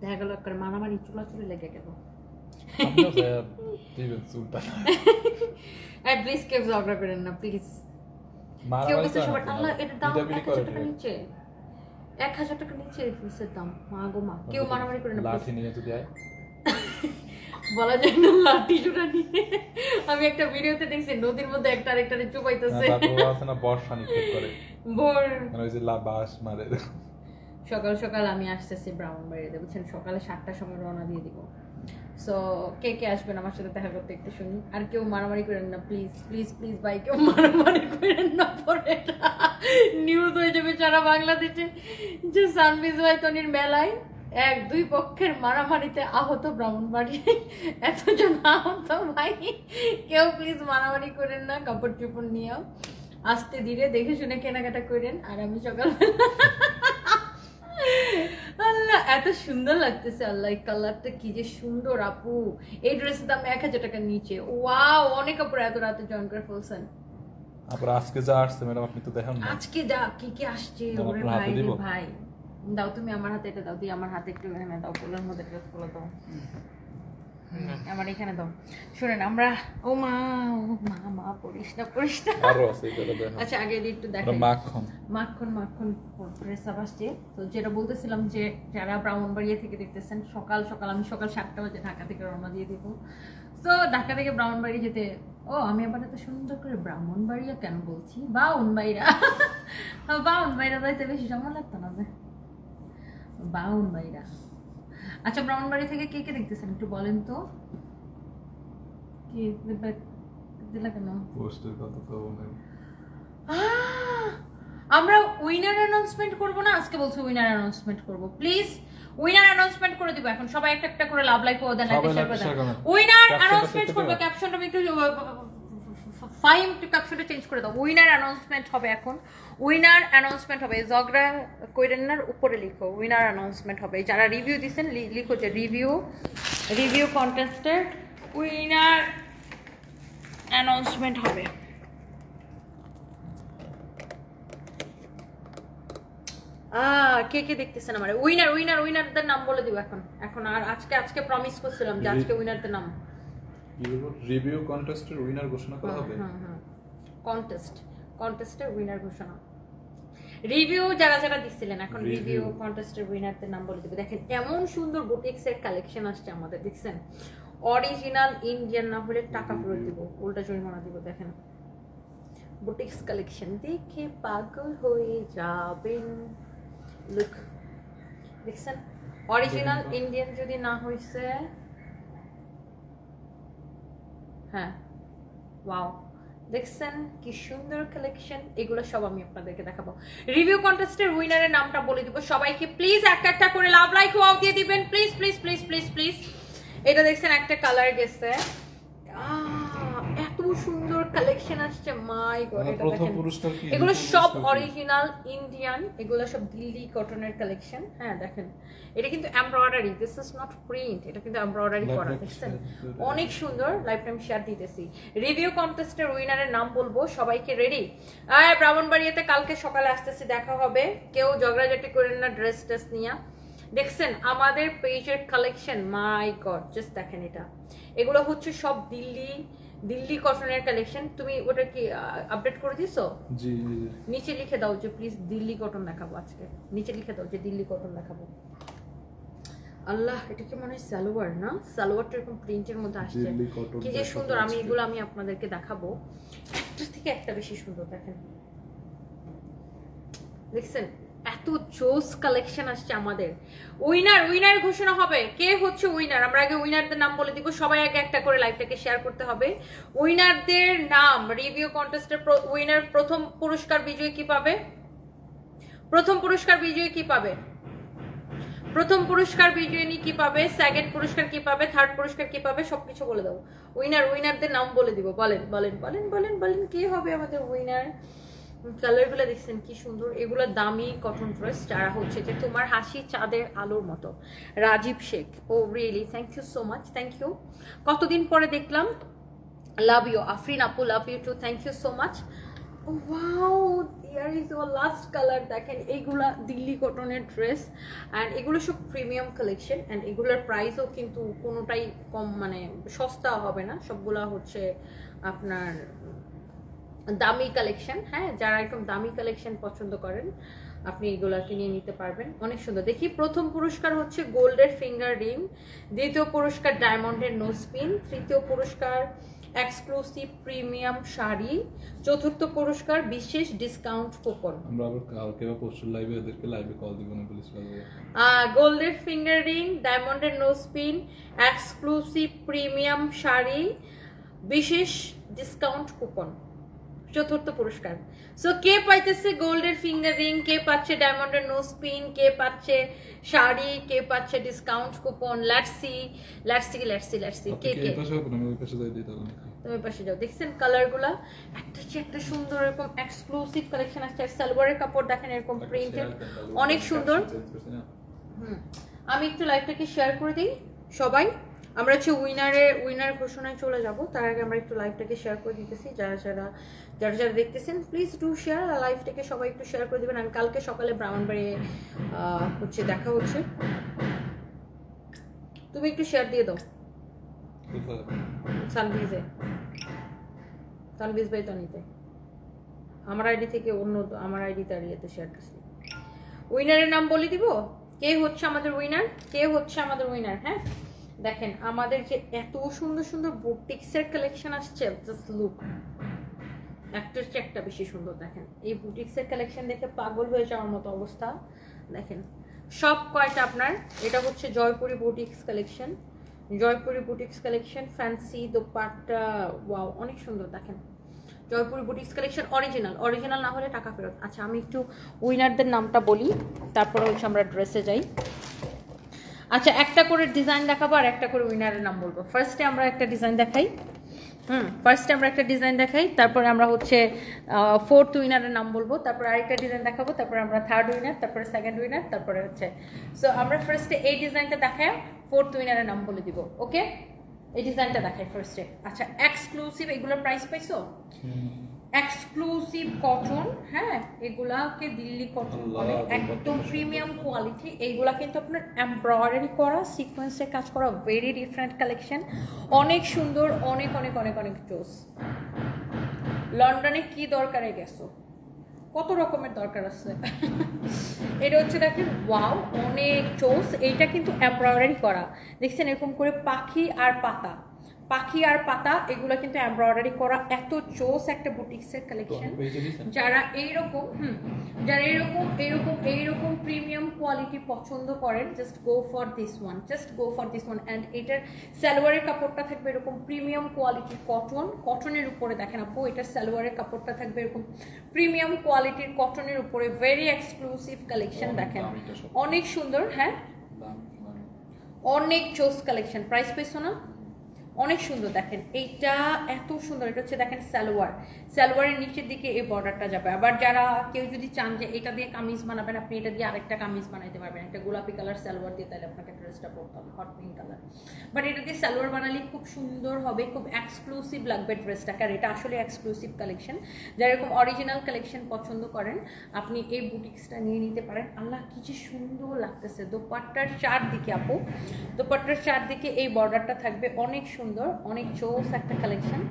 দেখা গেল একটা মারামারি চুলাচুলি লেগে গেল। প্লিজ কেউ ঝগড়া করেন না প্লিজ। কেউ বলছে সবার আল্লাহ এটা দাম 1000 টাকা নিচে, 1000 টাকা নিচে পিসের দাম। মা গো মা, কেউ মারামারি করে না। লাঠি নিয়ে যদি আয় বলা যায় না লাঠি জোড়া নিয়ে। আমি একটা ভিডিওতে দেখছি নদীর মধ্যে একটা আরেকটারে চুপাইতেছে। তারপর আছে না বর্ষা নিক্ষেপ করে ভোর মানে ওই যে বাস মারে। সকাল সকাল আমি আসতেছি ব্রাহ্মণবাড়িতে, বুঝছেন, সকালে 7টার সময় রওনা দিয়ে দিব। সো কে কে আসবেন আমার সাথে দেখা করতে একটু শুনি। আর কেউ মারামারি করেন না প্লিজ প্লিজ প্লিজ ভাই, কেউ মারামারি করেন না, পরে নিউজ হয়ে যাবে সারা বাংলাদেশে যে সানবিজ ভাই তনির মেলায় 1-2 পক্ষের মারামারিতে আহত ব্রাহ্মণবাড়ি, এতজন আহত। ভাই কেউ প্লিজ মারামারি করেন না, কাপড় চোপড় নিয়েও আস্তে ধীরে দেখে শুনে কেনাকাটা করেন। আর আমি সকালবেলা আল্লাহ এত সুন্দর লাগতেছে, আল্লাহ এই কালারটা কি যে সুন্দর আপু। এই ড্রেসের দাম 1000 টাকার নিচে। ওয়াও, অনেক আপুরা এত রাতে জয়েন করে ফেলছেন। আপু আজকে যা আসছে ম্যাডাম আপনি তো দেখেন না আজকে যা কি কি আসছে। ওরে ভাই রে ভাই, দাও তুমি আমার হাতে এটা দাও, দিয়ে আমার হাতে একটু এখানে দাও, কোলের মধ্যে ড্রেস গুলো দাও, আমার এখানে দাও। শুনেন আমরা ও মা মা পড়িস না পড়িস না। আচ্ছা আগে একটু দেখেন মাখন মাখন মাখন ড্রেস আপ আসছে। তো যেটা বলতেছিলাম যে যারা ব্রাহ্মণবাড়িয়া থেকে দেখতেছেন, সকাল সকাল আমি সকাল 7টা বাজে ঢাকা থেকে রওনা দিয়ে দিব। তো ঢাকা থেকে ব্রাহ্মণবাড়ি যেতে, ও আমি আবার এত সুন্দর করে ব্রাহ্মণবাড়িয়া কেন বলছি, বাউনবাড়িয়া বাউনবাড়িয়া যাইতে বেশি সময় লাগতো না যে বাউনবাড়িয়া। আচ্ছা ব্রাহ্মণবাড়ি থেকে কে কে দেখতেছেন একটু বলেন তো। কি দিলা কেন পোস্টের কথা তো বলেন। আমরা উইনার অ্যানাউন্সমেন্ট করব না, আজকে বলছি উইনার অ্যানাউন্সমেন্ট করব। প্লিজ উইনার অ্যানাউন্সমেন্ট করে দিব এখন। সবাই একটা একটা করে লাভ লাইক করে দেন, লাইক শেয়ার করে দেন। উইনার অ্যানাউন্সমেন্ট করব। ক্যাপশনটা একটু ফাইম টু ক্যাপশনটা চেঞ্জ করে দাও। উইনার অ্যানাউন্সমেন্ট হবে এখন। উইনার অ্যানাউন্সমেন্ট হবে, ঝগড়া কইরেন্নার উপরে লিখো উইনার অ্যানাউন্সমেন্ট হবে। যারা রিভিউ দিবেন লিখো যে রিভিউ কন্টেস্টের উইনার অ্যানাউন্সমেন্ট হবে। কে কে দেখতেছেন আমার উইনারদের নাম বলে দিব এখন। আর আজকে প্রমিস করছিলাম যে আজকে উইনারদের নাম রিভিউ কন্টেস্টের উইনার ঘোষণা করা হবে। কন্টেস্টের উইনার ঘোষণা, রিভিউ যারা যারা দিছিলেন এখন রিভিউ কন্টেস্টের উইনারদের নাম বলে দিব। দেখেন এমন সুন্দর বুটিক্সের কালেকশন আসছে আমাদের, দেখছেন। অরিজিনাল ইন্ডিয়ান না হলে টাকা ফেরত দিব, উল্টা জরিমানা দিব। দেখেন বুটিক্স কালেকশন দেখে পাগল হয়ে যাবেন। লুক দেখছেন, অরিজিনাল ইন্ডিয়ান যদি না হইছে, হ্যাঁ ওয়াও দেখছেন কি সুন্দর কালেকশন। এগুলো সব আমি আপনাদেরকে দেখাবো। রিভিউ কন্টেস্টের উইনারের নামটা বলে দিব সবাইকে। প্লিজ একটা একটা করে লাভ লাইক ওয়াও দিয়ে দিবেন please please please please please. এটা দেখছেন একটা কালার গেছে, এত সুন্দর কালেকশন আসছে মাই গড। এটা দেখেন এগুলো সব অরিজিনাল ইন্ডিয়ান, এগুলো সব দিল্লি কটনের কালেকশন। হ্যাঁ দেখেন এটা কিন্তু embroidery, this is not print, এটা কিন্তু এমব্রয়ডারি করা, দেখছেন অনেক সুন্দর। লাইফ টাইম শেয়ার দিতেছি। রিভিউ কন্টেস্টের উইনারের নাম বলবো, সবাইকে রেডি। আর ব্রাহ্মণবাড়িয়াতে কালকে সকালে আসতেছি, দেখা হবে। কেউ ঝগড়াঝাটি করেন না ড্রেস টেস নিয়ে। দেখছেন আমাদের পেজের কালেকশন, মাই গড জাস্ট দেখেন এটা। এগুলো হচ্ছে সব দিল্লি কটনের কালেকশন। তুমি ওটা কি আপডেট করে দিছো? জি জি। নিচে লিখে দাও যে প্লিজ দিল্লি কটন দেখাবো আজকে, নিচে লিখে দাও যে দিল্লি কটন দেখাবো। আল্লাহ এটা কি মনে হয় সালোয়ার না, সালোয়ারটা এরকম প্রিন্টের মধ্যে আসছে, কি যে সুন্দর। এগুলো আমি আপনাদেরকে দেখাবো, একটা থেকে একটা বেশি সুন্দর। দেখেন দেখছেন এত জোস কালেকশন আসছে আমাদের। উইনার ঘোষণা হবে। কে হচ্ছে উইনার আমরা আগে উইনারদের নাম বলে দিব। সবাই আগে একটা করে লাইভটাকে শেয়ার করতে হবে। উইনারদের নাম, রিভিউ কন্টেস্টের উইনার, প্রথম পুরস্কার বিজয়ী কি পাবে, প্রথম পুরস্কার বিজয়ী কি পাবে, প্রথম পুরস্কার বিজয়ী কি পাবে, সেকেন্ড পুরস্কার কি পাবে, থার্ড পুরস্কার কি পাবে, সবকিছু বলে দাও। উইনারদের নাম বলে দিব। বলেন বলেন বলেন বলেন বলেন কে হবে আমাদের উইনার। কালারগুলো দেখছেন কি সুন্দর। এগুলো দামি কটন ড্রেস। যারা হচ্ছে যে তোমার হাসি চাঁদের আলোর মতো, Rajib Sheikh. Oh really thank you so much, thank you. কতদিন পরে দেখলাম, লাভ ইউ। আফরিন আপু love you too, thank you so much. Wow, here is our last colour. দেখেন এইগুলা দিল্লি কটনের ড্রেস অ্যান্ড এগুলো সব প্রিমিয়াম কালেকশন অ্যান্ড এগুলোর প্রাইসও কিন্তু কোনোটাই কম, মানে সস্তা হবে না, সবগুলা হচ্ছে আপনার দামি কালেকশন। হ্যাঁ, যারা একদম দামি কালেকশন পছন্দ করেন আপনি এগুলাকে নিয়ে নিতে পারবেন, অনেক সুন্দর। দেখি, প্রথম পুরস্কার হচ্ছে গোল্ডের ফিঙ্গার রিং, দ্বিতীয় পুরস্কার ডায়মন্ডের নোজপিন, তৃতীয় পুরস্কার এক্সক্লুসিভ প্রিমিয়াম শাড়ি, চতুর্থ পুরস্কার বিশেষ ডিসকাউন্ট কুপন। আমরা আবার কালকে বা পরশু লাইভে এদেরকে লাইভে কল দিব না পুলিশ বলবে। গোল্ডের ফিঙ্গার রিং, ডায়মন্ডের নোজপিন, এক্সক্লুসিভ প্রিমিয়াম শাড়ি, বিশেষ ডিসকাউন্ট কুপন, চতুর্থ পুরস্কার। সো কে পাইতেছে গোল্ডের ফিঙ্গার রিং, কে পাচ্ছে ডায়মন্ডের নোজপিন, কে পাচ্ছে শাড়ি, কে পাচ্ছে discount coupon? Let's C K কে। আমি ওই পাশে যাই দিই তাহলে। তুমি পাশে যাও। দেখছেন কালারগুলা একটা চেয়ে একটা সুন্দর, এরকম এক্সক্লুসিভ কালেকশন আসছে। সালোয়ারের কাপড় দেখেন এরকম প্রিন্টেড, অনেক সুন্দর। আমি একটু লাইভটাকে শেয়ার করে দিই সবাই। আমরা হচ্ছে উইনার ঘোষণায় চলে যাব, তার আগে আমরা একটু লাইভটাকে শেয়ার করে দিতেছি। যারা যারা দেখতেছেন প্লিজ ডু শেয়ার লাইভটাকে, সবাই একটু শেয়ার করে দিবেন। আমি কালকে সকালে ব্রাহ্মণবাড়িয়ে হচ্ছে দেখা হচ্ছে, তুমি একটু শেয়ার দিয়ে দাও সানভিজ ভাই তনিতে। আমার আইডি থেকে অন্য আমার আইডি তার ইয়েতে শেয়ার করছি। উইনারের নাম বলে দিব, কে হচ্ছে আমাদের উইনার। হ্যাঁ, দেখেন আমাদের যে এত সুন্দর সুন্দর বুটিক্সের কালেকশন আসছে, জাস্ট লুক, একটার চেয়ে একটা বেশি সুন্দর। দেখেন এই বুটিক্সের কালেকশন দেখে পাগল হয়ে যাওয়ার মতো অবস্থা। দেখেন সব কয়টা আপনার, এটা হচ্ছে Jaipuri boutiques collection, fancy dupatta, wow অনেক সুন্দর। দেখেন জয়পুরি বুটিক্স কালেকশন, অরিজিনাল না হলে টাকা ফেরত। আচ্ছা, আমি একটু উইনারদের নামটা বলি, তারপরে হচ্ছে আমরা ড্রেসে যাই। আচ্ছা, একটা করে ডিজাইন দেখাবো আর একটা করে উইনারের নাম বলবো। ফার্স্টে আমরা একটা ডিজাইন দেখাই, তারপরে আমরা হচ্ছে ফোর্থ উইনারের নাম বলবো, তারপরে আরেকটা ডিজাইন দেখাবো, তারপরে আমরা থার্ড উইনার, তারপরে সেকেন্ড উইনার, তারপরে হচ্ছে। সো আমরা ফার্স্টে এই ডিজাইনটা দেখাই, ফোর্থ উইনারের নাম বলে দিব। ওকে, এই ডিজাইনটা দেখাই ফার্স্টে। আচ্ছা, এক্সক্লুসিভ, এগুলোর প্রাইস পাইছো? এক্সক্লুসিভ কটন, হ্যাঁ, এগুলাকে দিল্লি কটন বলে, একদম প্রিমিয়াম কোয়ালিটি। এইগুলা কিন্তু আপনার এমব্রয়ডারি করা, সিকোয়েন্সের কাজ করা, ভেরি ডিফারেন্ট কালেকশন, অনেক সুন্দর, অনেক অনেক অনেক অনেক জোস। লন্ডনে কি দরকারে গেছো, কত রকমের দরকার আছে। এটা হচ্ছে দেখেন, ওয়াও অনেক জোস। এইটা কিন্তু এমব্রয়ডারি করা, দেখছেন এরকম করে পাখি আর পাতা, এগুলো কিন্তু এমব্রয়ডারি করা, এত জোস একটা বুটিক্সের কালেকশন। যারা এইরকম প্রিমিয়াম কোয়ালিটি পছন্দ করেন, just go for this one. And এটার সালোয়ারের কাপড়টা থাকবে এরকম প্রিমিয়াম কোয়ালিটির কটনের উপরে। দেখেন আপু, এটার সালোয়ারের কাপড়টা থাকবে এরকম প্রিমিয়াম কোয়ালিটির কটনের উপরে, ভেরি এক্সক্লুসিভ কালেকশন। দেখেন অনেক সুন্দর, হ্যাঁ অনেক জোস কালেকশন। প্রাইস পেয়েছো না? অনেক সুন্দর। দেখেন এইটা এত সুন্দর, এটা হচ্ছে দেখেন সালোয়ারের নিচের দিকে এই বর্ডারটা যাবে। আবার যারা কেউ যদি চান যে এটা দিয়ে কামিজ বানাবেন, আপনি এটা দিয়ে আরেকটা কামিজ বানাইতে পারবেন, একটা গোলাপি কালার সালোয়ার দিয়ে, তাহলে আপনাকে ড্রেসটা পরতে হবে হট পিঙ্ক কালার। বাট এটা দিয়ে সালোয়ার বানালে খুব সুন্দর হবে, খুব এক্সক্লুসিভ লাগবে ড্রেসটাকে। আর এটা আসলে এক্সক্লুসিভ কালেকশন, যারা এরকম অরিজিনাল কালেকশন পছন্দ করেন আপনি এই বুটিক্সটা নিয়ে নিতে পারেন। আল্লাহ কি যে সুন্দর লাগতেছে। দোপাট্টার চারদিকে আপু, দোপাট্টার চারদিকে এই বর্ডারটা থাকবে, অনেক সুন্দর, অনেক জোস একটা collection.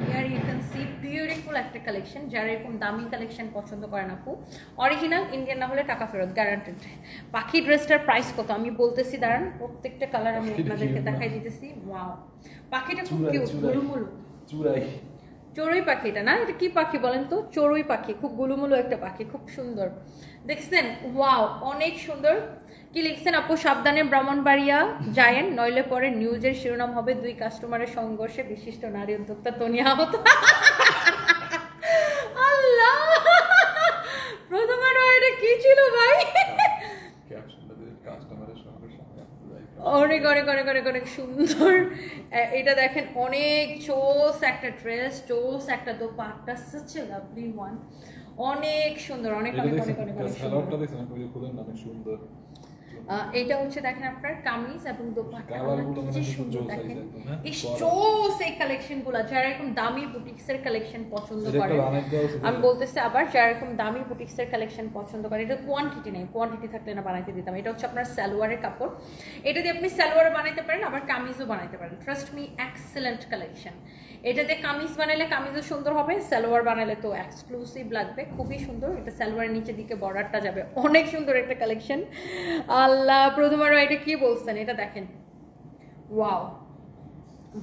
Here you can see beautiful একটা কালেকশন। যারা এরকম দামি কালেকশন পছন্দ করেন আপু, অরিজিনাল ইন্ডিয়ান না হলে টাকা ফেরত গ্যারান্টেড। পাখি ড্রেসটার প্রাইস কত আমি বলতেছি, দাঁড়ান, প্রত্যেকটা কালার আমি আপনাদেরকে দেখাই দিতেছি। ওয়াও, পাখিটা খুব কিউট, গুলুমুলু চড়ুই পাখি। এটা না, এটা কি পাখি বলেন তো? চড়ুই পাখি, খুব গুলুমুলু একটা পাখি, খুব সুন্দর। দেখছেন, ওয়াও অনেক সুন্দর। কি লিখছেন আপু? সাবধানে ব্রাহ্মণবাড়িয়া যায়েন, নইলে পরে নিউজের শিরোনাম হবে 2 কাস্টমারের সংঘর্ষে বিশিষ্ট নারী উদ্যোক্তা তনি আহত। আল্লাহ, প্রথমবার এটা কি ছিল ভাই? অনেক অনেক অনেক অনেক অনেক সুন্দর। এটা দেখেন অনেক জোস একটা ড্রেস, জোস একটা dupatta, such a lovely one, অনেক সুন্দর, অনেক অনেক অনেক অনেক সুন্দর। এটা হচ্ছে দেখেন আপনার কামিজ এবং দোপাট্টা কি যে সুন্দর দেখেন। এই এই কালেকশনগুলো যারা এরকম দামি বুটিক্সের কালেকশন পছন্দ করে, আমি বলতেছি আবার যারা এরকম দামি বুটিক্সের কালেকশন পছন্দ করে, এটা কোয়ান্টিটি নেই, কোয়ান্টিটি থাকলে না বানাইতে দিতাম। এটা হচ্ছে আপনার সালোয়ারের কাপড়, এটা দিয়ে আপনি সালোয়ার বানাইতে পারেন আবার কামিজও বানাইতে পারেন। Trust me, excellent collection. এটা দিয়ে কামিজ বানাইলে কামিজও সুন্দর হবে, সালোয়ার বানাইলে তো এক্সক্লুসিভ লাগবে, খুবই সুন্দর। এটা সালোয়ারের নিচের দিকে বর্ডারটা যাবে, অনেক সুন্দর একটা কালেকশন। আল্লাহ, প্রথমবার এটা কি বলছেন, এটা দেখেন, ওয়াও,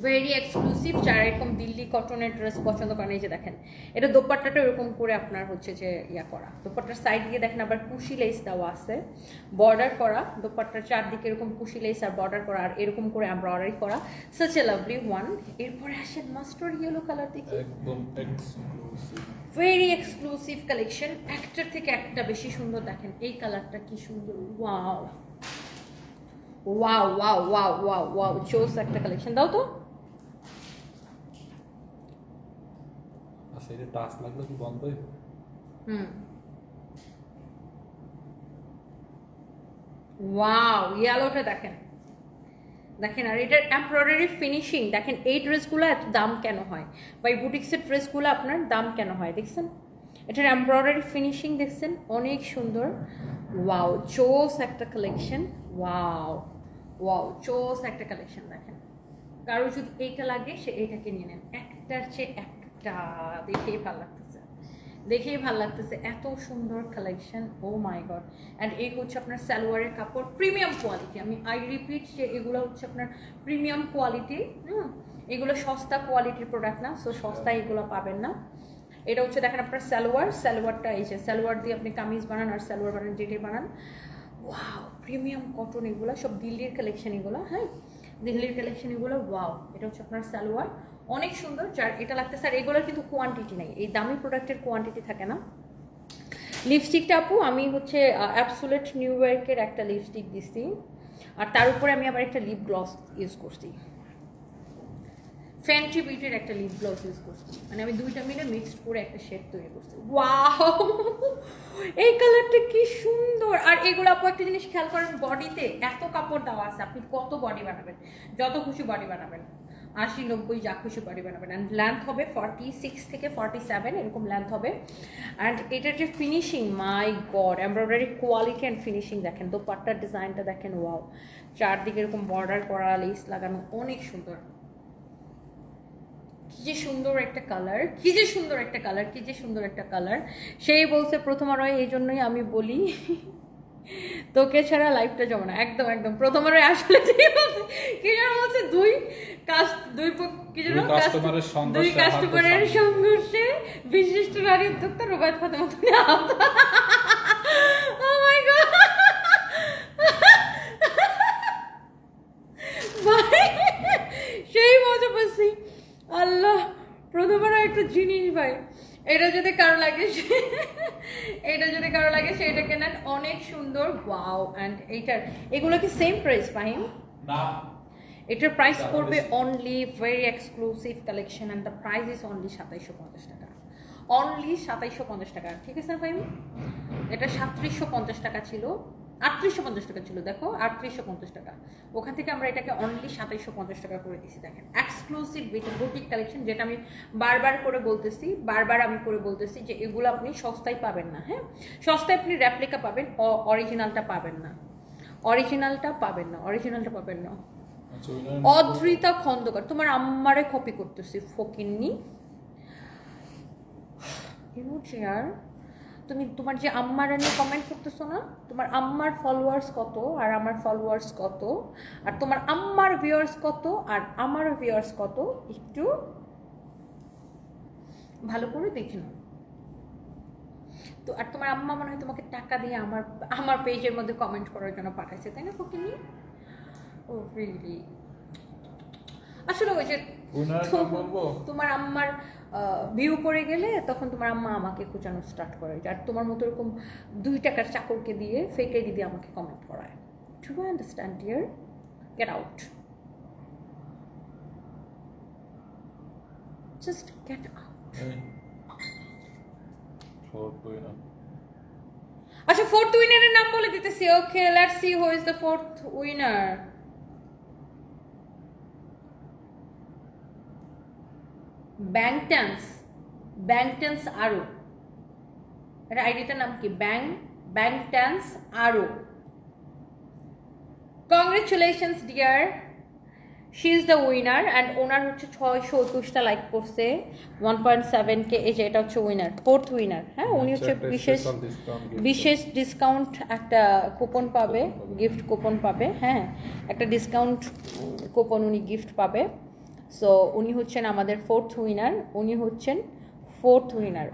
ভেরি এক্সক্লুসিভ। যারা এরকম দিল্লি কটনের ড্রেস পছন্দ করেন, এই যে দেখেন এটা দোপাট্টাটা এরকম করে আপনার হচ্ছে যে ইয়া করা, দোপাট্টার সাইড দিয়ে দেখেন আবার কুশি লেস দেওয়া আছে, বর্ডার করা, দোপাট্টার চারদিকে এরকম কুশি লেস আর বর্ডার করা, আর এরকম করে এমব্রয়ডারি করা, সাচ এ লাভলি ওয়ান। এরপরে আসেন মাস্টার্ড ইয়েলো কালার, দেখি একদম এক্সক্লুসিভ, ভেরি এক্সক্লুসিভ কালেকশন, একটার থেকে একটা বেশি সুন্দর। দেখেন এই কালারটা কি সুন্দর, wow wow wow wow wow wow, চোস একটা কালেকশন। দাও তো, আচ্ছা এটা টাচ লাগলে কি বন্ধ হয়? ওয়াও, ইয়েলোটা দেখেন, দেখেন আর এটার এমব্রয়ডারি ফিনিশিং দেখেন। এই ড্রেসগুলো এত দাম কেন হয়, বা এই বুটিক্সের ড্রেসগুলো আপনার দাম কেন হয় দেখছেন? এটার এমব্রয়ডারি ফিনিশিং দেখছেন, অনেক সুন্দর। ওয়াও, চোস একটা কালেকশন, ওয়াও ওয়াও, চোস একটা কালেকশন। দেখেন কারো যদি এইটা লাগে সে এইটাকে নিয়ে নেন, একটার চেয়ে একটা, দেখেই ভালো লাগতেছে, দেখেই ভালো লাগতেছে, এত সুন্দর collection. Oh my god. And এই হচ্ছে আপনার সালোয়ারের কাপড়, প্রিমিয়াম কোয়ালিটি। আমি রিপিট যে এগুলো হচ্ছে আপনার প্রিমিয়াম কোয়ালিটি, এগুলো সস্তা কোয়ালিটির প্রোডাক্ট না, সো সস্তায় এগুলো পাবেন না। এটা হচ্ছে দেখেন আপনার সালোয়ার, সালোয়ারটা এই যে সালোয়ার দিয়ে আপনি কামিজ বানান আর সালোয়ার বানান, যেটাই বানান, ওয়াও, প্রিমিয়াম কটন, এগুলো সব দিল্লির কালেকশন, এগুলো হ্যাঁ দিল্লির কালেকশন এগুলো। ওয়াও, এটা হচ্ছে আপনার সালোয়ার, অনেক সুন্দর। যার এটা লাগতেছে, আর এগুলোর কিন্তু কোয়ান্টিটি নেই, এই দামি প্রোডাক্টের কোয়ান্টিটি থাকে না। লিপস্টিকটা আপু আমি হচ্ছে অ্যাবসোলিউট নিউ ইয়র্কের একটা লিপস্টিক দিচ্ছি, আর তার উপরে আমি আবার একটা লিপ গ্লস ইউজ করছি, ফ্যান্টি বিউটির একটা লিপ গ্লস ইউজ করছি, মানে আমি দুইটা মিলে মিক্সড করে একটা শেড তৈরি করছি। ওয়াও, এই কালারটা কি সুন্দর। আর এগুলো আপু একটা জিনিস খেয়াল করেন, বডিতে এত কাপড় দেওয়া আছে, আপনি কত বডি বানাবেন, যত খুশি বডি বানাবেন, 80-90 যা খুশি বডি বানাবেন। অ্যান্ড লেন্থ হবে 46 থেকে 47 এরকম লেন্থ হবে। অ্যান্ড এটার যে finishing, my god, embroidery quality and finishing দেখেন, দোপাট্টার ডিজাইনটা দেখেন, ওয়াও, চারদিকে এরকম বর্ডার করা, লেস লাগানো, অনেক সুন্দর। কি যে সুন্দর একটা কালার, কি যে সুন্দর একটা কালার, কি যে সুন্দর একটা কালার। সেই বলছে প্রথম আরোয়, এই জন্যই আমি বলি তোকে ছাড়া লাইফটা জমে না। একদম একদম প্রথম আরোয় আসলে কি যেন বলছে, দুই কাস্টমারের সংঘর্ষে বিশিষ্ট নারী উদ্যোক্তা রুবায়েত ফাতেমা আহত। Oh my God! সেই মজা পাচ্ছি, আল্লাহ, প্রথমবার একটা জিনিস ভাই, এটা যদি কারো লাগে সেটা কেনেন, অনেক সুন্দর। ওয়াও, অ্যান্ড এগুলো কি সেম প্রাইস ফাহিম? না, এটার প্রাইস পড়বে only, very exclusive collection, and the price is only 2750 টাকা, অনলি 2750 টাকা। ঠিক আছে ফাহিম? এটা 3750 টাকা ছিল, 3850 টাকা ছিল, দেখো 3850 টাকা, ওখান থেকে আমরা এটাকে অনলি 2750 টাকা করে দিছি। দেখেন এক্সক্লুসিভ বুটিক কালেকশন, যেটা আমি বারবার বলতেছি যে এগুলো আপনি সস্তায় পাবেন না। হ্যাঁ, সস্তায় আপনি রেপ্লিকা পাবেন, অরিজিনালটা পাবেন না, অরিজিনালটা পাবেন না। অদ্রিতা খন্দকার, তোমার আম্মারে কপি করতেছি, ফকিন্নি চেয়ার। তুমি তোমার যে আম্মারা নিয়ে কমেন্ট করতেছো না, তোমার আম্মার ফলোয়ার্স কত আর আমার ফলোয়ার্স কত, আর তোমার আম্মার ভিউয়ার্স কত আর আমার ভিউয়ার্স কত, একটু ভালো করে দেখে নাও তো। আর তোমার আম্মা মনে হয় তোমাকে টাকা দিয়ে আমার পেজের মধ্যে কমেন্ট করার জন্য পাঠাইছে, তাই না ফকিনি? ও রিয়েলি? আসলে ওই যে তোমার আম্মার ভিউ পড়ে গেলে তখন তোমার আম্মা আমাকে খোঁচানো স্টার্ট করে, আর তোমার মতো এরকম 2 টাকার চাকরকে দিয়ে, ফেক আইডি দিয়ে আমাকে কমেন্ট করায়। Do you understand dear? Get out, just get out. আচ্ছা ফোর্থ উইনারের নাম বলে দিতেছি okay let's see who is the fourth winner ব্যাংটেন্স আরো এটা আইডিটার নাম কি ব্যাংটেন্স আরো congratulations dear she is the winner and ওনার হচ্ছে 621টা লাইক করছে 1.7K এই যে এটা হচ্ছে উইনার ফোর্থ উইনার হ্যাঁ উনি হচ্ছে বিশেষ ডিসকাউন্ট একটা কুপন পাবে গিফট কুপন পাবে হ্যাঁ একটা ডিসকাউন্ট কুপন উনি গিফট পাবে সো উনি হচ্ছেন আমাদের ফোর্থ উইনার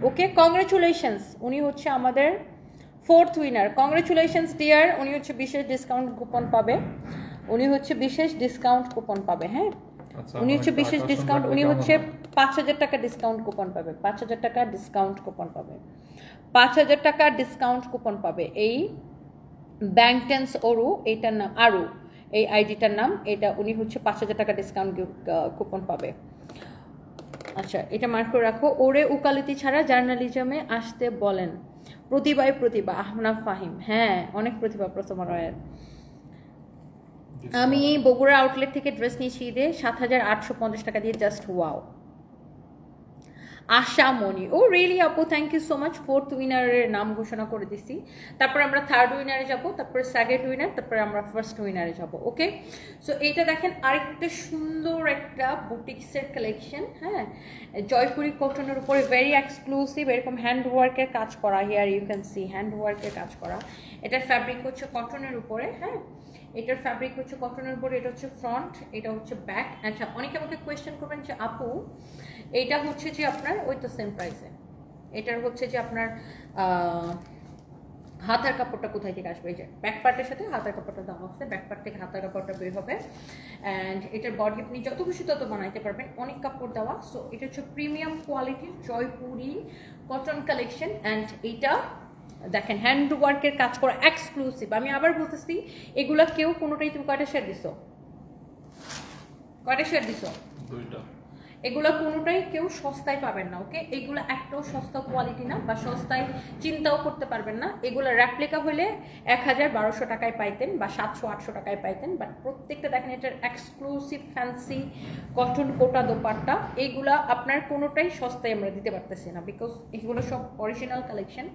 ওকে কংগ্রেচুলেশনস উনি হচ্ছে আমাদের ফোর্থ উইনার কংগ্রেচুলেশনস ডিয়ার উনি হচ্ছে বিশেষ ডিসকাউন্ট কুপন পাবে হ্যাঁ উনি হচ্ছে বিশেষ ডিসকাউন্ট উনি হচ্ছে 5,000 টাকা ডিসকাউন্ট কুপন পাবে 5,000 টাকা ডিসকাউন্ট কুপন পাবে এই ব্যাংটেন্স ওরু এইটার নাম আরু এই আইডিটার নাম এটা উনি হচ্ছে 5,000 টাকা ডিসকাউন্ট কুপন পাবে আচ্ছা এটা মার্ক করে রাখো ওরে উকালতি ছাড়া জার্নালিজমে আসতে বলেন প্রতিভা আহনাফ ফাহিম হ্যাঁ অনেক প্রতিভা প্রথমা রয়ের আমি বগুড়া আউটলেট থেকে ড্রেস নিয়েছি ঈদে 7,850 টাকা দিয়ে just wow Asha Moni oh really আপু thank you so much fourth উইনারের নাম ঘোষণা করে দিছি তারপর আমরা থার্ড উইনারে যাব তারপর সেকেন্ড উইনার তারপর আমরা ফার্স্ট উইনারে যাব ওকে সো এইটা দেখেন আরেকটা সুন্দর একটা বুটিক্সের কালেকশন হ্যাঁ জয়পুরি কটনের উপরে ভেরি এক্সক্লুসিভ এরকম হ্যান্ড ওয়ার্কের কাজ করা here you can see hand ওয়ার্কের কাজ করা এটার ফ্যাব্রিক হচ্ছে কটনের উপরে হ্যাঁ এটার ফ্যাব্রিক হচ্ছে কটনের উপরে এটা হচ্ছে ফ্রন্ট এটা হচ্ছে ব্যাক আচ্ছা অনেকে আমাকে কোয়েশ্চেন করবেন যে আপু এইটা হচ্ছে যে আপনার ওই তো সেম প্রাইসে এটার হচ্ছে যে আপনার হাতার কাপড়টা কোথায় থেকে আসবে এই যে ব্যাক পার্টের সাথে হাতার কাপড়টা দেওয়া আছে ব্যাক পার্ট থেকে হাতার কাপড়টা বের হবে অ্যান্ড এটার বডি আপনি যত খুশি তত বানাইতে পারবেন অনেক কাপড় দেওয়া সো এটা হচ্ছে প্রিমিয়াম কোয়ালিটির জয়পুরি কটন কালেকশন অ্যান্ড এইটা দেখেন হ্যান্ড ওয়ার্কের কাজ করা এক্সক্লুসিভ আমি আবার বলতেছি এগুলা কেউ কোনোটাই তুমি কয়টা শেয়ার দিছো দুইটা এগুলো কোনোটাই কেউ সস্তায় পাবেন না ওকে এগুলো একটাও সস্তা কোয়ালিটি না বা সস্তায় চিন্তাও করতে পারবেন না এগুলো রেপ্লিকা হলে 1,1200 টাকায় পাইতেন বা 700-800 টাকায় পাইতেন বাট প্রত্যেকটা দেখেন এটার এক্সক্লুসিভ ফ্যান্সি কটন কোটা দোপাট্টা এইগুলা আপনার কোনোটাই সস্তায় আমরা দিতে পারতেছি না বিকজ এগুলো সব অরিজিনাল কালেকশন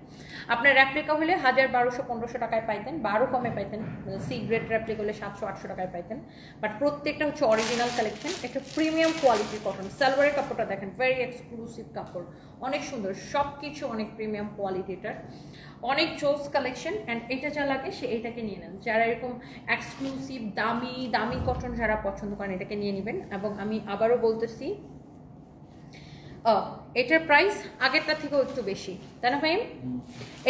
আপনার রেপ্লিকা হলে 1,000-1,200-1,500 টাকায় পাইতেন বা আরও কমে পাইতেন সি গ্রেড রেপ্লিকা হলে 700-800 টাকায় পাইতেন বাট প্রত্যেকটা হচ্ছে অরিজিনাল কালেকশন একটা প্রিমিয়াম কোয়ালিটির কটন সালোয়ারের কাপড়টা দেখেন ভেরি এক্সক্লুসিভ কাপড় অনেক সুন্দর সব কিছু অনেক প্রিমিয়াম কোয়ালিটিটার অনেক চোজ কালেকশন অ্যান্ড এটা যা লাগে সে এটাকে নিয়ে নেন যারা এরকম এক্সক্লুসিভ দামি কটন যারা পছন্দ করেন এটাকে নিয়ে নেবেন এবং আমি আবারও বলতেছি এটার প্রাইস আগেরটা থেকেও একটু বেশি তাই না ভাই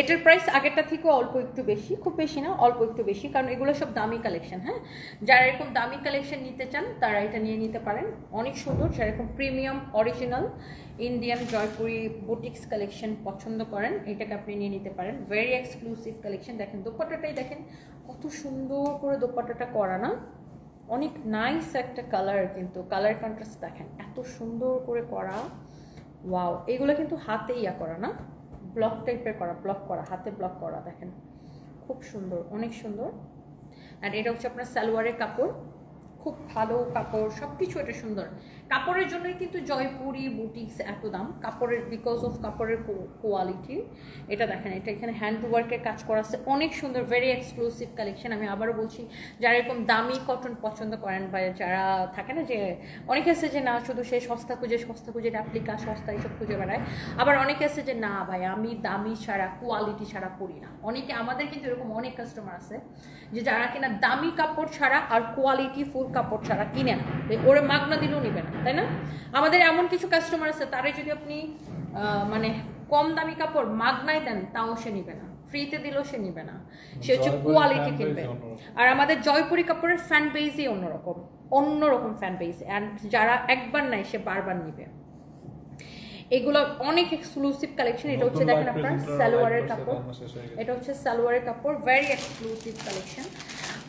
এটার প্রাইস আগেরটা থেকেও অল্প একটু বেশি খুব বেশি না অল্প একটু বেশি কারণ এগুলো সব দামি কালেকশন হ্যাঁ যারা এরকম দামি কালেকশন নিতে চান তারা এটা নিয়ে নিতে পারেন অনেক সুন্দর যারা এরকম premium original Indian Jaipuri boutiques collection পছন্দ করেন এটাকে আপনি নিয়ে নিতে পারেন ভেরি এক্সক্লুসিভ কালেকশন দেখেন দোপাট্টাটাই দেখেন কত সুন্দর করে দোপাট্টাটা করা না অনেক নাইস একটা কালার কিন্তু কালার কন্ট্রাস্ট দেখেন এত সুন্দর করে করা ওয়াও এগুলো কিন্তু হাতে ইয়া করা না ব্লক টাইপের করা ব্লক করা হাতে ব্লক করা দেখেন খুব সুন্দর অনেক সুন্দর আর এটা হচ্ছে আপনার সালোয়ারের কাপড় খুব ভালো কাপড় সব কিছু এটা সুন্দর কাপড়ের জন্যই কিন্তু জয়পুরি বুটিক্স এত দাম কাপড়ের বিকজ অফ কাপড়ের কোয়ালিটি এটা দেখেন এটা এখানে হ্যান্ড ওয়ার্কের কাজ করা আছে অনেক সুন্দর ভেরি এক্সক্লুসিভ কালেকশন আমি আবারও বলছি যারা এরকম দামি কটন পছন্দ করেন বা যারা থাকে না যে অনেকে আছে যে না শুধু সে সস্তা খুঁজে রেপ্লিকা সস্তা এইসব খুঁজে বেড়ায় আবার অনেকে আছে যে না ভাই আমি দামি ছাড়া কোয়ালিটি ছাড়া পরি না অনেকে আমাদের কিন্তু এরকম অনেক কাস্টমার আছে যে যারা কিনা দামি কাপড় ছাড়া আর কোয়ালিটি ফুল কাপড় ছাড়া কিনে না ওরে মাগনা দিলেও নিবে না তাই না আমাদের এমন কিছু কাস্টমার আছে তারে যদি আপনি মানে কম দামি কাপড় মাগনায় দেন তাও সে নিবে না ফ্রিতে দিলেও সে নিবে না সে হচ্ছে কোয়ালিটি কিনবে আর আমাদের জয়পুরি কাপড়ের ফ্যান বেজই অন্যরকম ফ্যান বেজ অ্যান্ড যারা একবার নাই সে বারবার নিবে এগুলো অনেক এক্সক্লুসিভ কালেকশন এটা হচ্ছে দেখেন আপনার সালোয়ারের কাপড় এটা হচ্ছে সালোয়ারের কাপড় ভেরি এক্সক্লুসিভ কালেকশন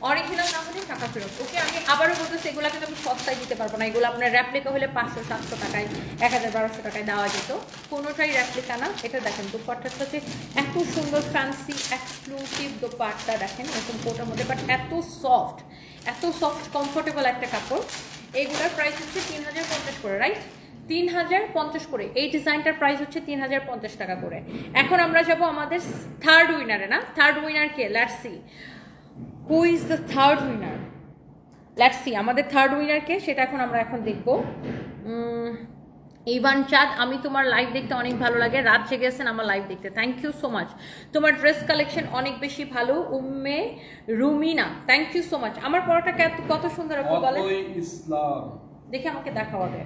অরিজিনাল না হলে টাকা ফেরত। ওকে, আমি আবারও বলতেছি এগুলো কিন্তু আমি সস্তায় দিতে পারবো না। এগুলো আপনার র্যাপ্লিকা হলে 500-700 টাকায়, 1000-1200 টাকায় দেওয়া যেত, কোনোটাই র্যাপ্লিকা না। এটা দেখেন দোপাট্টার সাথে এত সুন্দর ফ্যান্সি এক্সক্লুসিভ দোপাট্টা দেখেন এরকম কোটার মধ্যে, বাট এত সফট কমফোর্টেবল একটা কাপড়। এইগুলোর প্রাইস হচ্ছে 3050 করে, রাইট? 3050 করে। এই ডিজাইনটার প্রাইস হচ্ছে 3050 টাকা করে। এখন আমরা যাব আমাদের থার্ড উইনারে, না? Third winner K? Let's see who is the third winner. Let's C আমাদের থার্ড উইনার কে, সেটা আমরা এখন দেখব। ইভান চাঁদ, আমি তোমার লাইভ দেখতে অনেক ভালো লাগে, রাত জেগে আছেন আমার লাইভ দেখতে, থ্যাংক ইউ সো মাচ। তোমার ড্রেস কালেকশন অনেক বেশি ভালো। Umme Rumina, thank you so much. আমার পরোটা কত সুন্দর আপু বলেন, ইসলাম দেখে আমাকে দেখাও আগে।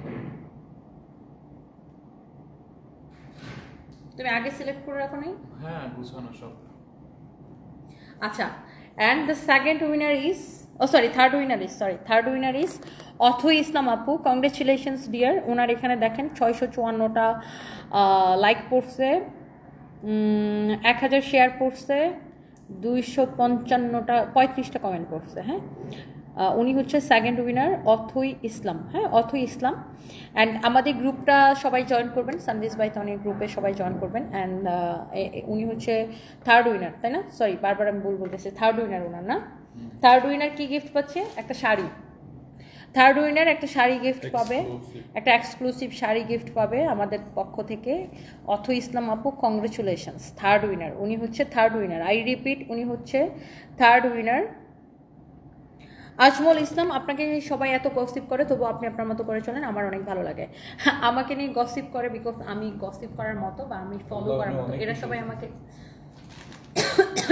তুমি আগে সিলেক্ট করে রাখো নাই? হ্যাঁ, গুছানো সব। আচ্ছা, and the second winner is, third winner is অথই ইসলাম আপু, কংগ্রেচুলেশনস ডিয়ার। ওনার এখানে দেখেন 654টা লাইক পড়ছে, 1000 শেয়ার পড়ছে, 235টা কমেন্ট পড়ছে। হ্যাঁ, উনি হচ্ছে সেকেন্ড উইনার অথই ইসলাম। হ্যাঁ, অথই ইসলাম। অ্যান্ড আমাদের গ্রুপটা সবাই জয়েন করবেন, সানডেজ বাই তনির গ্রুপে সবাই জয়েন করবেন। অ্যান্ড উনি হচ্ছে থার্ড উইনার, তাই না? সরি, বারবার আমি বলতেছি, থার্ড উইনার ওনার না। থার্ড উইনার কি গিফট পাচ্ছে? একটা শাড়ি। থার্ড উইনার একটা শাড়ি গিফট পাবে, একটা এক্সক্লুসিভ শাড়ি গিফট পাবে আমাদের পক্ষ থেকে। অথই ইসলাম আপু, কংগ্রেচুলেশনস, থার্ড উইনার। উনি হচ্ছে থার্ড উইনার, আই রিপিট, উনি হচ্ছে থার্ড উইনার। আজমল ইসলাম, আপনাকে সবাই এত গসিপ করে, তবু আপনি আপনার মতো করে চলেন, আমার অনেক ভালো লাগে। আমাকে নিয়ে গসিপ করে বিকজ আমি গসিপ করার মতো বা আমি ফলো করার মতো, এরা সবাই আমাকে,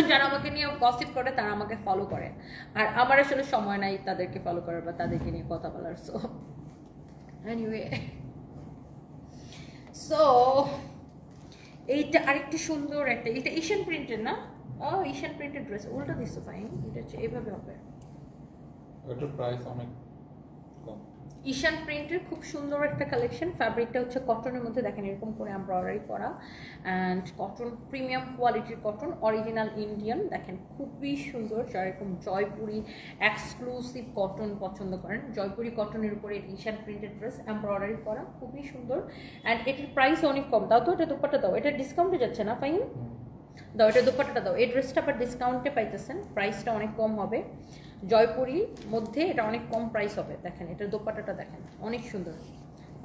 যারা আমাকে নিয়ে গসিপ করে তারা আমাকে ফলো করে, আর আমার আসলে সময় নাই তাদেরকে ফলো করার বা তাদেরকে নিয়ে কথা বলার। সো এনিওয়ে, সো এইটা আরেকটি সুন্দর একটা, এটা এশিয়ান প্রিন্টের না? ও, এশিয়ান প্রিন্টের ড্রেস, উল্টো দিচ্ছে ফাইন, এটা হচ্ছে এইভাবে হবে। এটার প্রাইস অনেক কম। ঈশান প্রিন্টের খুব সুন্দর একটা কালেকশন। ফ্যাব্রিকটা হচ্ছে কটনের মধ্যে, দেখেন এরকম করে এমব্রয়ডারি করা, অ্যান্ড কটন, প্রিমিয়াম কোয়ালিটির কটন, অরিজিনাল ইন্ডিয়ান। দেখেন খুবই সুন্দর। যারা এরকম জয়পুরি এক্সক্লুসিভ কটন পছন্দ করেন, জয়পুরি কটনের উপরে ঈশান প্রিন্টেড ড্রেস এমব্রয়ডারি করা, খুবই সুন্দর। অ্যান্ড এটার প্রাইস অনেক কম। দাও তো, এটা দুপাট্টা দাও, এটা ডিসকাউন্টে যাচ্ছে না ফাইন? দাও, এটা দুপাট্টাটা দাও। এই ড্রেসটা আবার ডিসকাউন্টে পাইতেছেন, প্রাইসটা অনেক কম হবে। জয়পুরির মধ্যে এটা অনেক কম প্রাইস হবে। দেখেন এটার দোপাট্টাটা দেখেন, অনেক সুন্দর,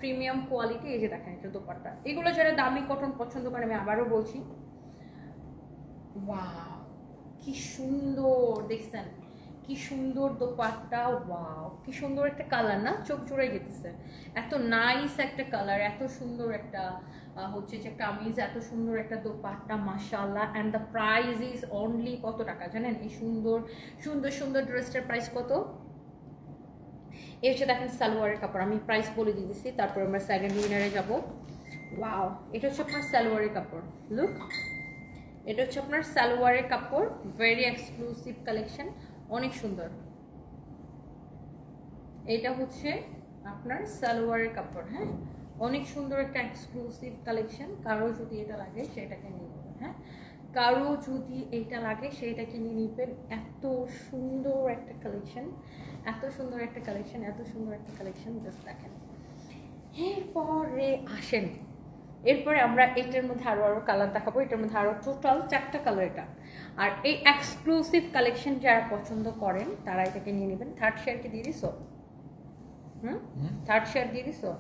প্রিমিয়াম কোয়ালিটি। এই যে দেখেন এটা দোপাট্টা। এগুলো যারা দামি কটন পছন্দ করে, আমি আবারও বলছি, ওয়াও কি সুন্দর, দেখছেন কি সুন্দর দোপাট্টা, ওয়াও কি সুন্দর একটা কালার না, চোখ জুড়ে যেতেছে। এত নাইস একটা কালার, এত সুন্দর একটা হচ্ছে যে কামিজ, এত সুন্দর একটা দোপাট্টা, মাশাআল্লাহ। And the price is only কত টাকা জানেন? এই সুন্দর সুন্দর সুন্দর ড্রেসটার প্রাইস কত? এই হচ্ছে দেখেন সালোয়ারের কাপড়, আমি প্রাইস বলে দিয়েছি, তারপর আমরা সেকেন্ড উইনারে যাব। ওয়াও, এটা হচ্ছে আপনার সালোয়ারের কাপড়, লুক, এটা হচ্ছে আপনার সালোয়ারের কাপড়, ভেরি এক্সক্লুসিভ কালেকশন, অনেক সুন্দর। এটা হচ্ছে আপনার সালোয়ারের কাপড়। হ্যাঁ, অনেক সুন্দর একটা এক্সক্লুসিভ কালেকশন। কারো যদি এটা লাগে সেটাকে নিয়ে নেবেন। হ্যাঁ, কারো যদি এটা লাগে সেটাকে নিয়ে নেবেন। এত সুন্দর একটা কালেকশন, এত সুন্দর একটা কালেকশন, এত সুন্দর একটা কালেকশন, জাস্ট দেখেন। এরপরে আসেন, এরপরে আমরা এটার মধ্যে আরো কালার দেখাবো। এটার মধ্যে আরো টোটাল 4টা কালার এটা। আর এই এক্সক্লুসিভ কালেকশন যারা পছন্দ করেন তারা এটাকে নিয়ে নেবেন। থার্ড শেয়ারকে দিয়ে দিছো? থার্ড শেয়ার দিয়ে দিছো?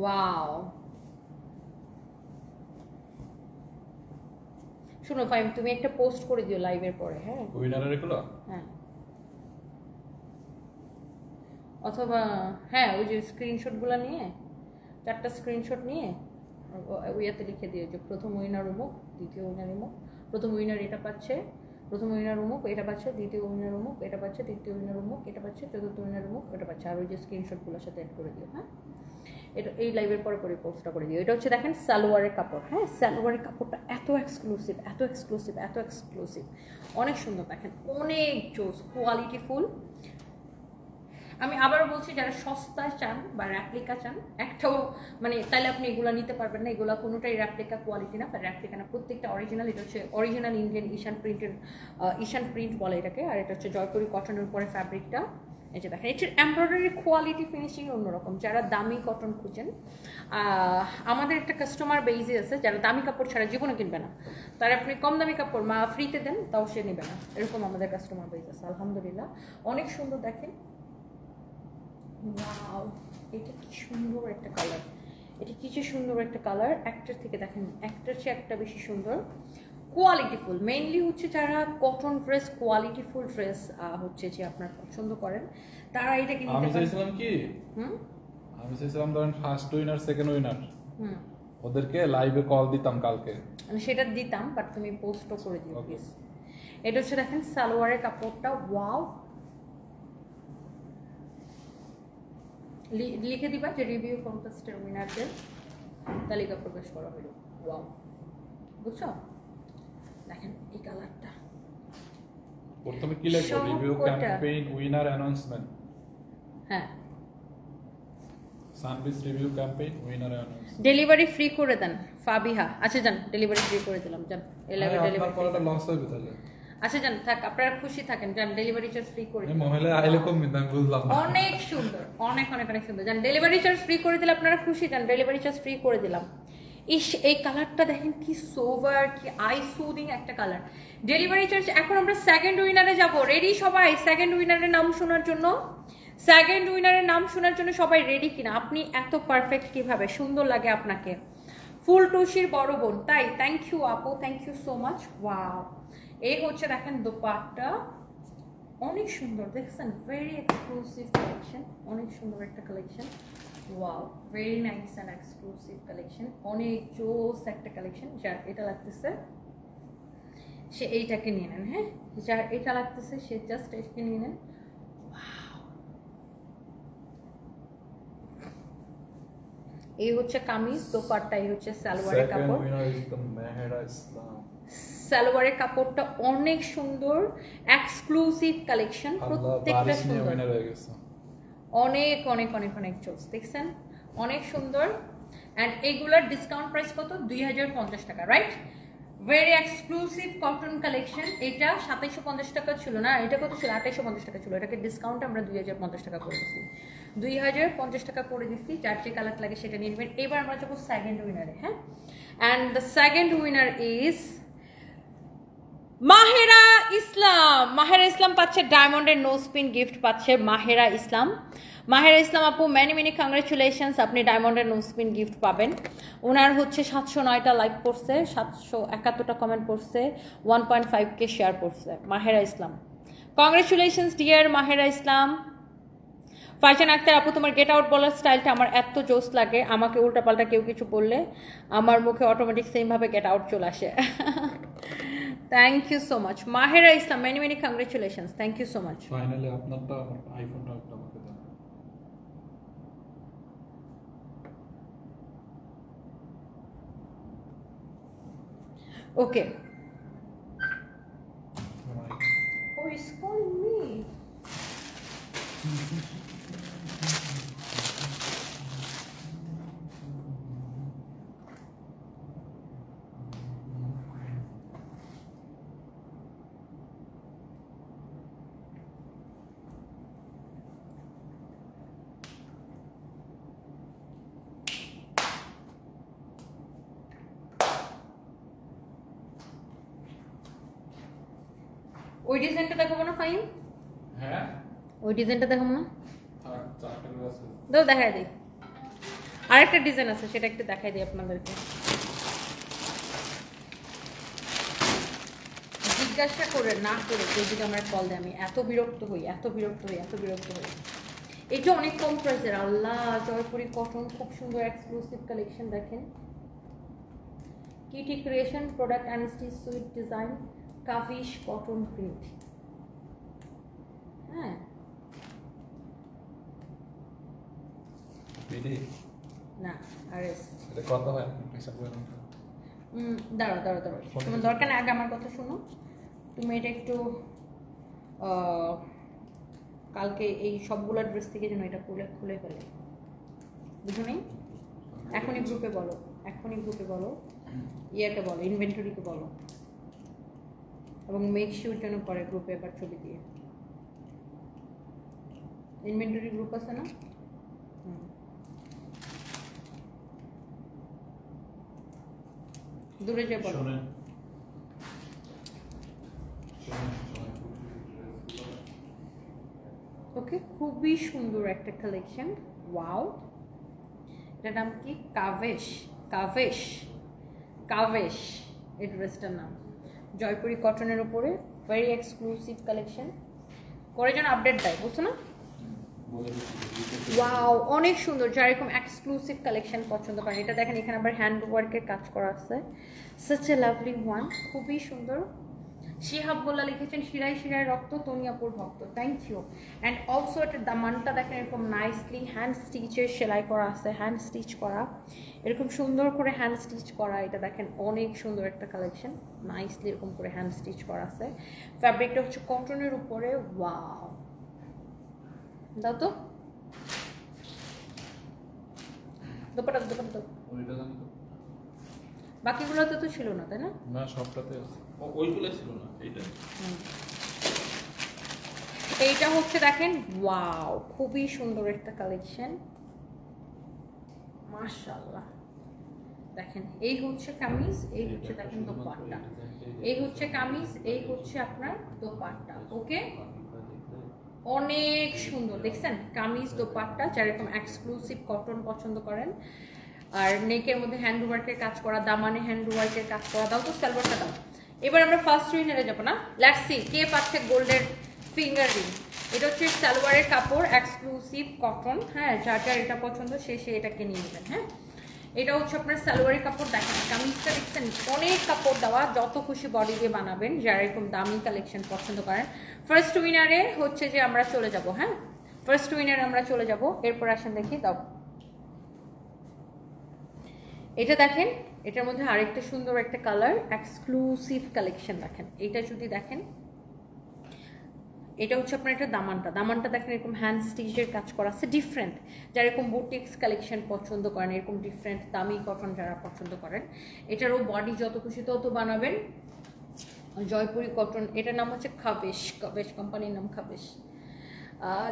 ওয়াও, শুনো ভাই, তুমি একটা পোস্ট করে দিও লাইভের পরে। হ্যাঁ, উইনারের এগুলো, হ্যাঁ, অথবা হ্যাঁ ওই যে স্ক্রিনশটগুলো নিয়ে, 4টা স্ক্রিনশট নিয়ে ওইয়াতে লিখে দিও যে প্রথম উইনার অমুক, দ্বিতীয় উইনার অমুক, প্রথম উইনার এটা পাচ্ছে, প্রথম উইনার অমুক এটা পাচ্ছে, দ্বিতীয় উইনার অমুক এটা পাচ্ছে, তৃতীয় উইনার অমুক এটা পাচ্ছে, চতুর্থ উইনার অমুক এটা পাচ্ছে। আর ওই যে স্ক্রিনশটগুলোর সাথে অ্যাড করে দিও। হ্যাঁ, এটা এই লাইভের পরে পরে পোস্টটা করে দিও। এটা হচ্ছে দেখেন সালোয়ারের কাপড়। হ্যাঁ, সালোয়ারের কাপড়টা এত এক্সক্লুসিভ, এত এক্সক্লুসিভ, এত এক্সক্লুসিভ, অনেক সুন্দর। দেখেন অনেক জোস, কোয়ালিটি ফুল। আমি আবারও বলছি, যারা সস্তা চান বা র্যাপ্লিকা চান, একটাও মানে তাহলে আপনি এগুলো নিতে পারবেন না। এগুলো কোনোটাই র্যাপ্লিকা কোয়ালিটি না, বা র্যাপ্লিকা না, প্রত্যেকটা অরিজিনাল। এটা হচ্ছে অরিজিনাল ইন্ডিয়ান ঈশান প্রিন্টের, ঈশান প্রিন্ট বলে এটাকে। আর এটা হচ্ছে জয়পুরি কটনের উপরে ফ্যাব্রিকটা। এই যে দেখেন, এটির এমব্রয়ডারি কোয়ালিটি ফিনিশিং অন্যরকম। যারা দামি কটন খুঁজেন, আমাদের একটা কাস্টমার বেইজে আছে যারা দামি কাপড় ছাড়া জীবনে কিনবে না, তারা আপনি কম দামি কাপড় ফ্রিতে দেন তাও সে নেবে না, এরকম আমাদের কাস্টমার বেইজ আছে। আলহামদুলিল্লাহ অনেক সুন্দর। দেখেন ওয়াও, এটা কি সুন্দর একটা কালার, এটা কি যে সুন্দর একটা কালার। একটার থেকে দেখেন একটার চেয়ে একটা বেশি সুন্দর, কোয়ালিটিফুল। মেইনলি হচ্ছে যারা কটন ড্রেস, কোয়ালিটিফুল ড্রেস হচ্ছে যে আপনার পছন্দ করেন, তারা এটাকে নিতে পারেন। আমি চাইছিলাম কি, আমি চাইছিলাম ধরেন ফার্স্ট উইনার সেকেন্ড উইনার, ওদেরকে লাইভে কল দিতাম কালকে, মানে সেটা দিতাম, বাট তুমি পোস্টও করে দিও প্লিজ। এটা হচ্ছে দেখেন সালোয়ারের কাপড়টা, ওয়াও। লিখে দিবা যে রিভিউ কন্টেস্টের উইনারদের তালিকা প্রকাশ করা হলো। ওয়াও, বুঝছো? দেখেন এই কালারটা প্রথমে কি লিখবো? Review campaign winner announcement. হ্যাঁ, সানবিস review campaign winner announcement. Delivery free করে দেন ফাবিহা। আচ্ছা যান, ডেলিভারি ফ্রি করে দিলাম, যান। এলাকা ডেলিভারি করাটা লস হবে তাহলে। আচ্ছা যান, থাক, আপনারা খুশি থাকেন, যান। ডেলিভারি চার্জ ফ্রি করে দিলাম। মহিলা আইলে কম আমি বুঝলাম। অনেক সুন্দর, অনেক অনেক অনেক সুন্দর। যান, ডেলিভারি চার্জ ফ্রি করে দিলে আপনারা খুশি, যান। ডেলিভারি চার্জ ফ্রি করে দিলাম। ইস, এই কালারটা দেখেন কি সোভার, কি আই সুদিং একটা কালার। Delivery charge. এখন আমরা সেকেন্ড উইনারে যাব। রেডি সবাই সেকেন্ড উইনারের নাম শোনার জন্য? সেকেন্ড উইনারের নাম শোনার জন্য সবাই রেডি কিনা? আপনি এত পারফেক্ট কিভাবে, সুন্দর লাগে আপনাকে। ফুল টুসির বড় বোন, তাই? থ্যাংক ইউ আপু, thank you so much. Wow, এই হচ্ছে দেখেন দোপাট্টা, অনেক সুন্দর। দেখছেন, ভেরি এক্সক্লুসিভ কালেকশন, অনেক সুন্দর একটা collection. Wow, very nice and exclusive collection, অনেক জোস একটা কালেকশন। যার এটা লাগতেছে সে এইটাকে নিয়ে নেন, হ্যাঁ? যার এটা লাগতেছে সে জাস্ট এটাকে নিয়ে নেন। এই হচ্ছে কামিজ, দোপাট্টা, এই হচ্ছে সালোয়ারের কাপড়। সালোয়ারের কাপড়টা অনেক সুন্দর, এক্সক্লুসিভ কালেকশন, প্রত্যেকটা সুন্দর, অনেক অনেক অনেক অনেক জোস। দেখছেন, অনেক সুন্দর। অ্যান্ড এইগুলার ডিসকাউন্ট প্রাইস কত? 2050 টাকা, right? Very exclusive cotton collection. এটা 2750 টাকা ছিল না, এটা কত ছিল? 2850 টাকা ছিল। এটাকে ডিসকাউন্টে আমরা 2050 টাকা করে দিচ্ছি, 2050 টাকা করে দিচ্ছি। যার যে কালার লাগে সেটা নিয়ে নেবেন। এবার আমরা যাবো সেকেন্ড উইনারে, হ্যাঁ? And the second winner is Mahera Islam. Mahera Islam পাচ্ছে ডায়মন্ডের নো স্পিন গিফট, পাচ্ছে মাহেরা ইসলাম। মাহেরা ইসলাম আপু, মেনি মেনি কংগ্রেচুলেশনস, আপনি ডায়মন্ডের নো স্পিন গিফট পাবেন। ওনার হচ্ছে 709টা লাইক পড়ছে, 771টা কমেন্ট পড়ছে, 1.5K শেয়ার পড়ছে। মাহেরা ইসলাম, কংগ্রেচুলেশনস ডিয়ার মাহেরা ইসলাম। ফাইজান আক্তার আপু, তোমার গেট আউট বলার স্টাইলটা আমার এত জোস লাগে, আমাকে উল্টাপাল্টা কেউ কিছু বললে আমার মুখে অটোমেটিক সেমভাবে গেট আউট চলে আসে। Thank you so much Mahera Islam, many many congratulations, thank you so much. Finally আপনারটা, আমার আইফোনটা একটা আমাকে দেন। ওকে, oh, it's calling me. ওই ডিজাইনটা দেখাবো না ফাইন? হ্যাঁ, ওই ডিজাইনটা দেখাবো না? দাও দেখাই দিই। আরেকটা ডিজাইন আছে, সেটা একটু দেখাই দিই আপনাদেরকে। জিজ্ঞাসা করে না করে কেউ যদি আমার কল দেয়, আমি এত বিরক্ত হই, এত বিরক্ত হই, এত বিরক্ত হই। এটা অনেক কম প্রাইসের। আল্লাহ, জয়পুরি কটন, খুব সুন্দর এক্সক্লুসিভ কালেকশন। দেখেন, kitty creation product and stitch suit design, কাভিশ কটন প্রিন্ট। হ্যাঁ, না আর এটা কত হয় হিসাব করে? দাঁড়াও দাঁড়াও দাঁড়াও, তোমার দরকার না, আগে আমার কথা শোনো। তুমি এটা একটু কালকে এই সবগুলো ড্রেস থেকে যেন এটা খুলে ফেলে, বুঝো নেই? এখনই গ্রুপে বলো, ইয়েকে বলো, ইনভেন্টরিকে বলো, এবং মেক শিওর যেন করে গ্রুপে এবার ছবি দিয়ে। ইনভেন্টরি গ্রুপ আছে না? দূরে যে বলো। ওকে, খুবই সুন্দর একটা কালেকশন। ওয়াও, এটার নাম কি? কাভেশ এই ড্রেসটার নাম। জয়পুরি কটনের উপরে ভেরি এক্সক্লুসিভ কালেকশন করে যেন আপডেট দেয়, বুঝছো না? ওয়াও, অনেক সুন্দর। যারা এরকম এক্সক্লুসিভ কালেকশন পছন্দ করেন, এটা দেখেন এখানে আবার হ্যান্ড ওয়ার্কের কাজ করা আছে। সাচ এ লাভলি ওয়ান, খুবই সুন্দর। শিহাব বল্লা লিখেছেন শিরায় শিরায় রক্ত, তনিয়াপুর ভক্ত। Thank you. অ্যান্ড অলসো এটার দামানটা দেখেন এরকম নাইসলি হ্যান্ড স্টিচের সেলাই করা আছে, হ্যান্ড স্টিচ করা, এরকম সুন্দর করে হ্যান্ড স্টিচ করা। এটা দেখেন অনেক সুন্দর একটা কালেকশন, নাইসলি এরকম করে হ্যান্ড স্টিচ করা আছে। ফ্যাব্রিকটা হচ্ছে কটনের উপরে। ওয়াও, দাও তো দোপাটা বাকিগুলোতে তো ছিল না, তাই না? না, সবটাতে আছে। ওইগুলো ছিল না, এইটা হচ্ছে দেখেন। ওয়াও, খুবই সুন্দর একটা কালেকশন, মাশাআল্লাহ। দেখেন এই হচ্ছে কামিজ, এই হচ্ছে দেখেন দোপাট্টা। এই হচ্ছে কামিজ, এই হচ্ছে আপনার দোপাট্টা। ওকে, অনেক সুন্দর। দেখছেন কামিজ দোপাট্টা, যারা এরকম এক্সক্লুসিভ কটন পছন্দ করেন। আর নেকের মধ্যে হ্যান্ড ওয়ার্কের কাজ করা, দামানে হ্যান্ড ওয়ার্কের কাজ করা। দাও তো সালোয়ারটা দাও। এবার আমরা ফার্স্ট উইনারে যাবো না? লেটস সি কে পাচ্ছে গোল্ডের ফিঙ্গার রিং। এটা হচ্ছে সালোয়ারের কাপড়, এক্সক্লুসিভ কটন। হ্যাঁ, যার যার এটা পছন্দ সে এটাকে নিয়ে নেবেন। হ্যাঁ, এটা হচ্ছে আপনার সালোয়ারের কাপড়। দেখেন কামিজটা দেখছেন, অনেক কাপড় দেওয়া, যত খুশি বডি দিয়ে বানাবেন, যারা এরকম দামি কালেকশন পছন্দ করেন। ফার্স্ট উইনারে হচ্ছে যে আমরা চলে যাব। হ্যাঁ, ফার্স্ট উইনারে আমরা চলে যাব। এরপর আসেন দেখি, দাও এটা দেখেন, এটার মধ্যে আরেকটা সুন্দর একটা কালার, এক্সক্লুসিভ কালেকশন। দেখেন এটা যদি দেখেন, এটা হচ্ছে আপনার একটা দামানটা দেখেন এরকম হ্যান্ড স্টিচের কাজ করা আছে, ডিফারেন্ট। যারা এরকম বুটিক্স কালেকশন পছন্দ করেন, এরকম ডিফারেন্ট দামি কটন যারা পছন্দ করেন, এটারও বডি যত খুশি তত বানাবেন। জয়পুরি কটন, এটার নাম হচ্ছে কাভেশ কোম্পানির নাম কাভেশ।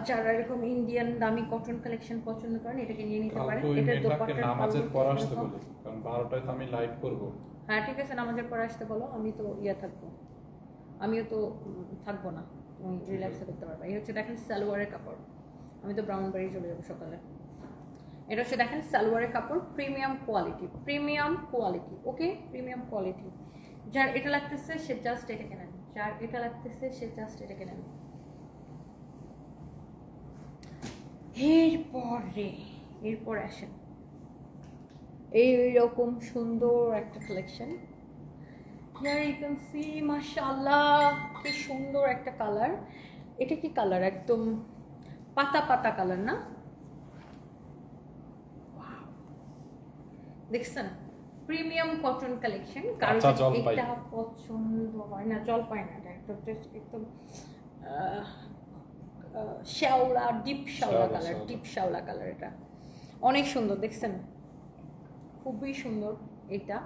যারা এরকম ইন্ডিয়ান দামি কটন কালেকশন পছন্দ করেন, এটাকে নিয়ে নিতে পারেন। এটার দোপাট্টার নামাজের পর আসতে বলি, কারণ 12টায় তো আমি লাইভ করব। হ্যাঁ ঠিক আছে, নামাজের পর আসতে বলো, আমি তো থাকবো, আমিও তো থাকবো না, তুমি রিল্যাক্সে করতে পারবে। এই হচ্ছে দেখেন সালোয়ারের কাপড়, আমি তো ব্রাউনবাড়ি চলে যাবো সকালে। এটা হচ্ছে দেখেন সালোয়ারের কাপড়, প্রিমিয়াম কোয়ালিটি। ওকে, প্রিমিয়াম কোয়ালিটি। যার এটা লাগতেছে সে জাস্ট এটা কেনেন, এরপর আসেন এইরকম সুন্দর একটা collection. Here you can see, মাশাআল্লাহ, কি সুন্দর একটা কালার। এটা কি কালার? একদম পাতা কালার না? দেখছেন প্রিমিয়াম কটন কালেকশন। কারণ এটা পছন্দ হয় না, জল পায় না, এটা একদম শ্যাওলা, ডিপ শ্যাওলা কালার। এটা অনেক সুন্দর, দেখছেন খুবই সুন্দর এটা।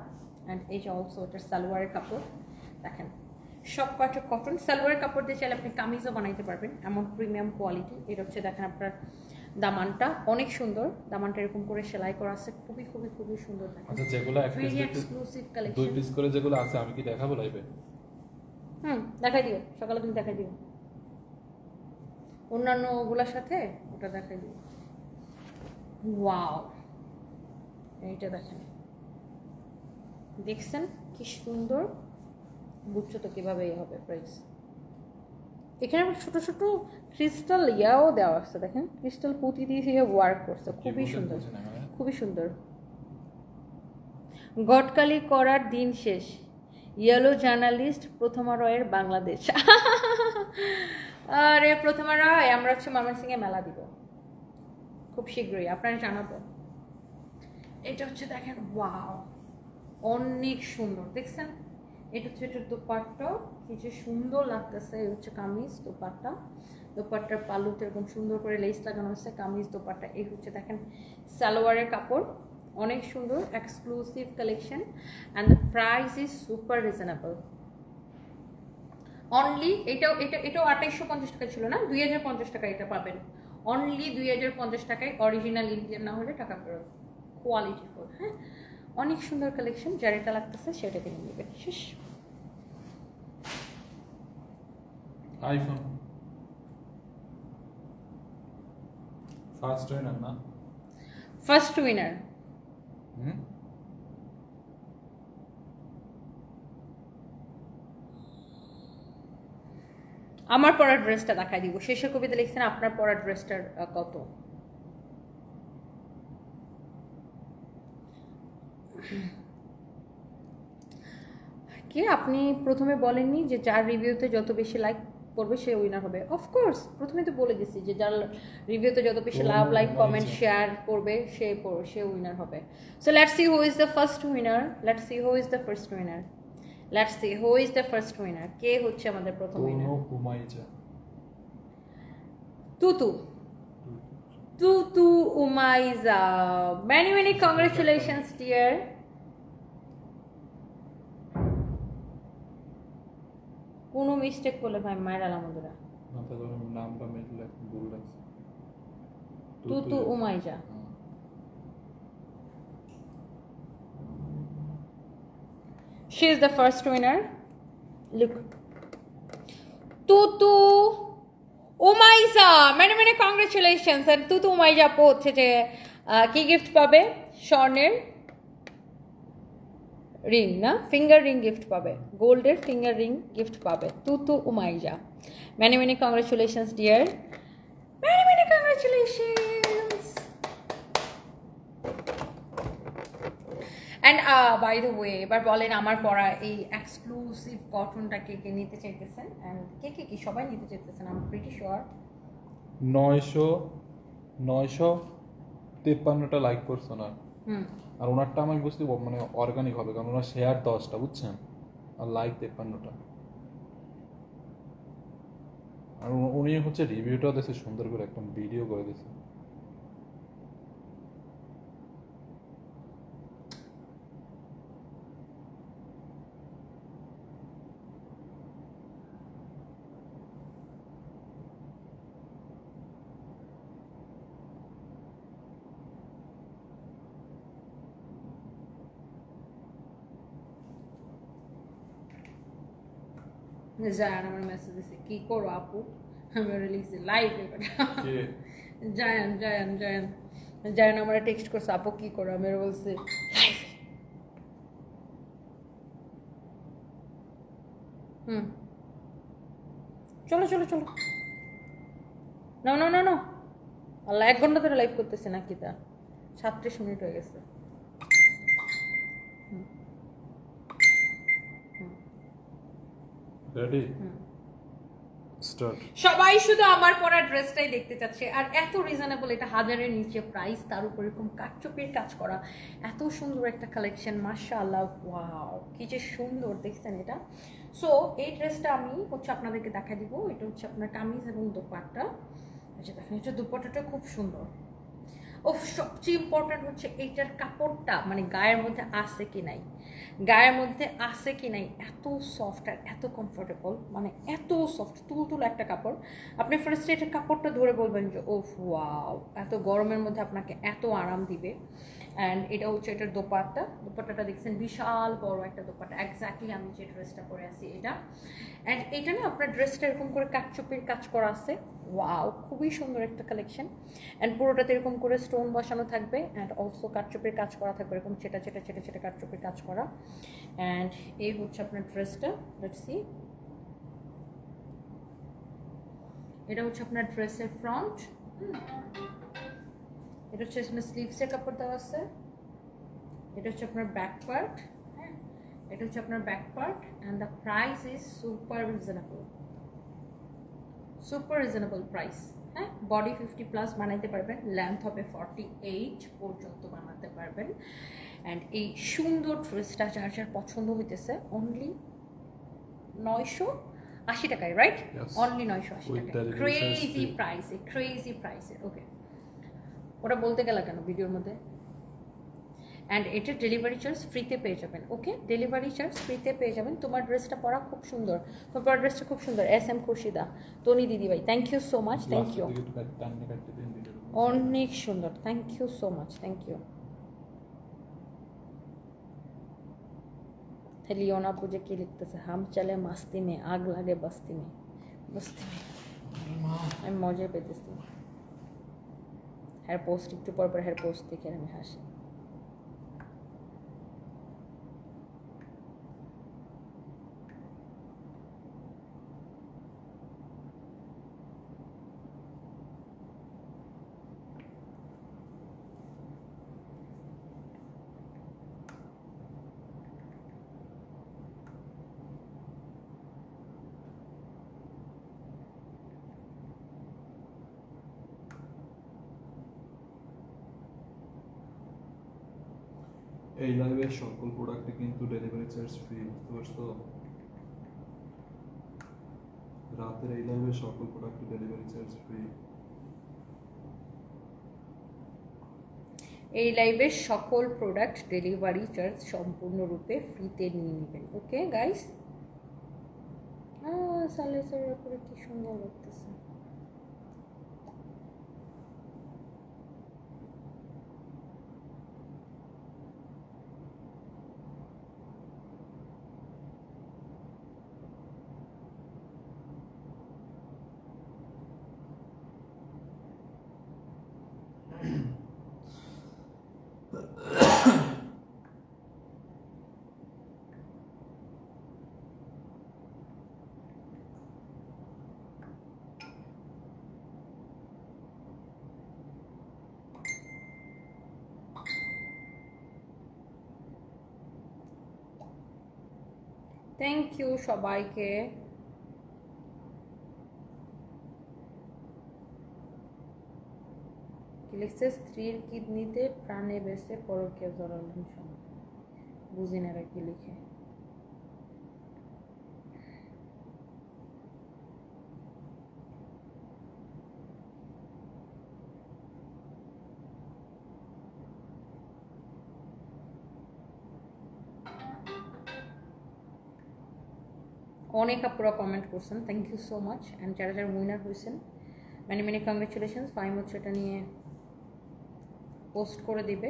অ্যান্ড এই যে অলসো এটার সালোয়ারের কাপড় দেখেন, সব কটন। সালোয়ারের কাপড় দিয়ে চাইলে আপনি কামিজও বানাইতে পারবেন, এমন প্রিমিয়াম কোয়ালিটি। এটা হচ্ছে দেখেন আপনার দামানটা অনেক সুন্দর, দামানটা এরকম করে সেলাই করা আছে, খুবই সুন্দর। আচ্ছা, যেগুলো এক্সক্লুসিভ কালেকশন, দুই পিস করে যেগুলো আছে, আমি কি দেখাবো লাইভে? দেখাই দিও, সকালে তুমি দেখাই দিও, অন্যান্য ওগুলোর সাথে ওটা দেখাই দিও। ওয়াও, এইটা দেখছেন কি সুন্দর, বুঝছো তো কিভাবে হবে প্রাইস। এখানে ছোট ছোট ক্রিস্টাল ইয়াও দেওয়া আছে, দেখেন ক্রিস্টাল পুঁতি দিয়ে ওয়ার্ক করছে, খুবই সুন্দর। গটকালি করার দিন শেষ, ইয়েলো জার্নালিস্ট প্রথমা রয়ের বাংলাদেশ। আরে প্রথমা রয়, আমরা হচ্ছে ময়মনসিংহে মেলা দিব খুব শীঘ্রই, আপনারা জানাবো। এটা হচ্ছে দেখেন, ওয়াও অনেক সুন্দর, দেখছেন এটা হচ্ছে এটার দোপাট্টা, কি যে সুন্দর লাগতেছে। এই হচ্ছে কামিজ, দোপাট্টা, দোপাট্টার পাল্লুতে এরকম সুন্দর করে লেস লাগানো হচ্ছে, কামিজ দোপাট্টা। এই হচ্ছে দেখেন সালোয়ারের কাপড়, অনেক সুন্দর exclusive collection and the price is super reasonable. Only এটাও 2850 টাকা ছিল না, 2050 টাকা এটা পাবেন। অনলি 2050 টাকায়, অরিজিনাল ইন্ডিয়ান না হলে টাকা ফেরত, কোয়ালিটি ফুল। হ্যাঁ, অনেক সুন্দর কালেকশন, যার এটা লাগতেছে সেটা কিনে নেবেন। শেষ। আইফোন ফার্স্ট উইনার না? First winner. আমার পরার ড্রেসটা দেখাই দিব। শেষের কবিতা লিখছেন আপনার পরার ড্রেসটার কত। কি আপনি প্রথমে বলেননি যে যার রিভিউতে যত বেশি লাইক পড়বে সে উইনার হবে? অফকোর্স প্রথমে তো বলে দিচ্ছি যে যার রিভিউতে যত বেশি লাভ, লাইক, কমেন্ট, শেয়ার করবে সে উইনার হবে। So let's see who is the first winner, let's see who is the first winner, let's see who is the first winner. কে হচ্ছে আমাদের প্রথম উইনার? তুতু তুতু Umaiza. Many many congratulations dear. কোনো মিস্টেক করলে ভাই মায়ের আলামদুরা। নামটা মিলে ভুল লাগছে। Tutu Umaiza. She is the first winner. Look. Tutu Umaiza. Many many congratulations. And Tutu Umaiza আপু হচ্ছে যে কি গিফট পাবে? স্বর্ণের রিং না, ফিঙ্গার রিং গিফট পাবে, গোল্ডের ফিঙ্গার রিং গিফট পাবে Tutu Umaiza. Many many congratulations dear. Many many congratulations. And by the way, এবার বলেন আমার পরা এই এক্সক্লুসিভ কটনটা কে কে নিতে চাইতেছেন? এন্ড কে কে কি সবাই নিতে চাইতেছেন? আই এম প্রিটি শিওর 953টা লাইক করছো না। আর ওনারটা আমি বুঝতে মানে অর্গানিক হবে, কারণ ওনার শেয়ার 10টা, বুঝছেন, আর লাইক 53টা। আর উনি হচ্ছে রিভিউটাও দিয়েছে সুন্দর করে, একদম ভিডিও করে দিয়েছে। জায়ান আমার মেসেজ দিছে, কি করো আপু? আমি ওরা লিখছি লাইভে। জায়ান জায়ান জায়ান জায়ান আমার টেক্সট করছে, আপু কি করো? আমি বলছি লাইভে। চলো চলো চলো। না না না না, আল্লাহ 1 ঘন্টা ধরে লাইভ করতেছে নাকি? তা 37 মিনিট হয়ে গেছে। Ready start. সবাই শুধু আমার পরা ড্রেসটাই দেখতে চাচ্ছে, আর এত রিজনেবল, এটা 1000-এর নিচে প্রাইস, তার উপর এরকম কাটচুপির কাজ করা, এত সুন্দর একটা কালেকশন, মাশাআল্লাহ, ওয়াও কি যে সুন্দর দেখছেন এটা। সো এই ড্রেসটা আমি হচ্ছে আপনাদেরকে দেখা দিব। এটা হচ্ছে আপনার কামিজ এবং দোপাট্টা। আচ্ছা দেখেন, এটা দোপাট্টাটা খুব সুন্দর। ও সবচেয়ে ইম্পর্টেন্ট হচ্ছে এইটার কাপড়টা, মানে গায়ের মধ্যে আছে কি নাই, গায়ের মধ্যে আছে কি নাই, এত সফট আর এত কমফোর্টেবল, মানে এত সফট তুলতুল একটা কাপড়। আপনি ফার্স্টে এটার কাপড়টা ধরে বলবেন যে ও ওয়াও, এত গরমের মধ্যে আপনাকে এত আরাম দিবে। অ্যান্ড এটা হচ্ছে এটার দোপাট্টা। দোপাট্টাটা দেখছেন বিশাল বড় একটা দোপাট্টা, এক্স্যাক্টলি আমি যে ড্রেসটা পরে আছি এটা। অ্যান্ড এটা না আপনার ড্রেসটা এরকম করে কাটচুপির কাজ করা আছে, ওয়াও খুবই সুন্দর একটা কালেকশন। অ্যান্ড পুরোটাতে এরকম করে স্টোন বসানো থাকবে, অ্যান্ড অলসো কাটচুপির কাজ করা থাকবে, এরকম চেটা চেটা চেটা চেটা কাটচুপির কাজ করা। অ্যান্ড এই হচ্ছে আপনার ড্রেসটা, লেটস সি। এটা হচ্ছে আপনার ড্রেসের ফ্রন্ট, এটা হচ্ছে স্লিভসের কাপড় দেওয়া আছে, এটা হচ্ছে আপনার ব্যাক পার্ট, হ্যাঁ এটা হচ্ছে আপনার back part. And the price is super reasonable, super reasonable price. হ্যাঁ, বডি 50+ বানাইতে পারবেন, লেন্থ হবে 48 পর্যন্ত বানাতে পারবেন। অ্যান্ড এই সুন্দর ড্রেসটা যার যার পছন্দ হইতেছে, অনলি 980 টাকায়, রাইট? Yes. অনলি 980 With টাকায়, delivery charge ক্রেজি প্রাইসে। ওকে, ওটা বলতে গেল কেন ভিডিওর মধ্যে? অ্যান্ড এটা ডেলিভারি চার্জ ফ্রিতে পেয়ে যাবেন। ওকে, ডেলিভারি চার্জ ফ্রিতে পেয়ে যাবেন। তোমার ড্রেসটা পরা খুব সুন্দর, তোমার পরা ড্রেসটা খুব সুন্দর। SM খুরশিদা, তনি দিদি ভাই, thank you so much, thank you, অনেক সুন্দর, thank you so much, thank you. Leona पूजे কি লিখতেছে? হাম চলে মাস্তি মে, আগ লাগে বস্তি মে, বস্তি মে। আমি মজা পেতেছি। হেয়ার পোস্ট একটু পর পর হেয়ার পোস্ট দেখে আমি হাসি। এই লাইভের সকল প্রোডাক্টে কিন্তু ডেলিভারি চার্জ ফ্রি, বুঝতে পারছো? রাতের এই লাইভের সকল প্রোডাক্টে ডেলিভারি চার্জ ফ্রি। এই লাইভের সকল প্রোডাক্ট ডেলিভারি চার্জ সম্পূর্ণরূপে ফ্রিতে নিয়ে নেবেন। ওকে গাইস, সালেসের উপরে কি সুন্দর লাগতেছে। থ্যাংক ইউ সবাইকে। কি লিখছে? স্ত্রীর কিডনিতে প্রাণে বেঁচে পরকে জড়ালেন স্বামী। বুঝি না কি লিখে। অনেক আপুরা কমেন্ট করছেন, thank you so much. And যারা যারা উইনার হয়েছেন মেনি মেনি কংগ্রেচুলেশনস। ফাইম হচ্ছে এটা নিয়ে পোস্ট করে দিবে।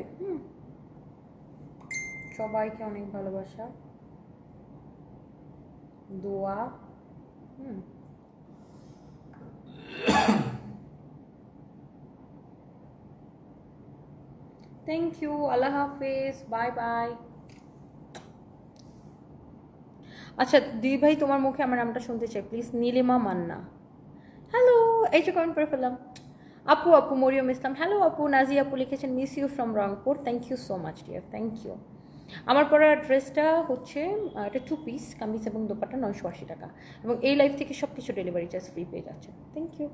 সবাইকে অনেক ভালোবাসা, দোয়া। থ্যাংক ইউ, আল্লাহ হাফেজ, বাই বাই। আচ্ছা দিদি ভাই, তোমার মুখে আমার নামটা শুনতে চাই প্লিজ। নীলিমা মান্না, হ্যালো, এই যে কমেন্ট করে ফেললাম। আপু মরিয়ম ইসলাম, হ্যালো আপু। নাজি আপু লিখেছেন miss you from Rangpur, thank you so much dear, thank you. আমার পরা ড্রেসটা হচ্ছে এটা 2 পিস কামিজ এবং দোপাট্টা 980 টাকা, এবং এই লাইফ থেকে সব কিছু ডেলিভারি চার্জ ফ্রি পেয়ে যাচ্ছে। Thank you.